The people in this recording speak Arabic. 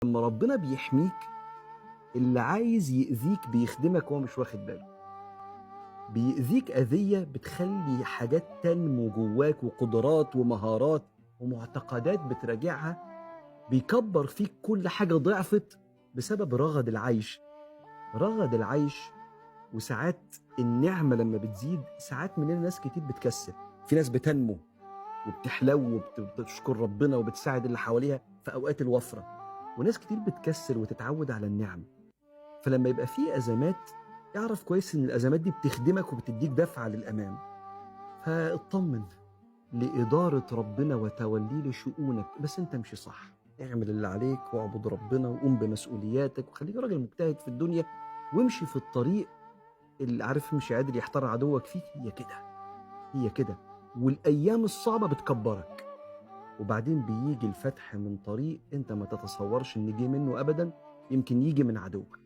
لما ربنا بيحميك، اللي عايز يأذيك بيخدمك وهو مش واخد باله. بيأذيك أذية بتخلي حاجات تنمو جواك وقدرات ومهارات ومعتقدات بتراجعها. بيكبر فيك كل حاجة ضعفت بسبب رغد العيش. رغد العيش. وساعات النعمة لما بتزيد، ساعات مننا ناس كتير بتكسل. في ناس بتنمو وبتحلو وبتشكر ربنا وبتساعد اللي حواليها في أوقات الوفرة، وناس كتير بتكسل وتتعود على النعم. فلما يبقى في أزمات، اعرف كويس إن الأزمات دي بتخدمك وبتديك دفعة للأمام. فاطمن لإدارة ربنا وتوليه لشؤونك، بس أنت امشي صح. اعمل اللي عليك واعبد ربنا وقوم بمسؤولياتك وخليك راجل مجتهد في الدنيا، وامشي في الطريق اللي عارف مش قادر يحتار عدوك فيك. هي كده، هي كده. والأيام الصعبة بتكبرك، وبعدين بيجي الفتح من طريق انت ما تتصورش ان جه منه ابدا. يمكن يجي من عدوك.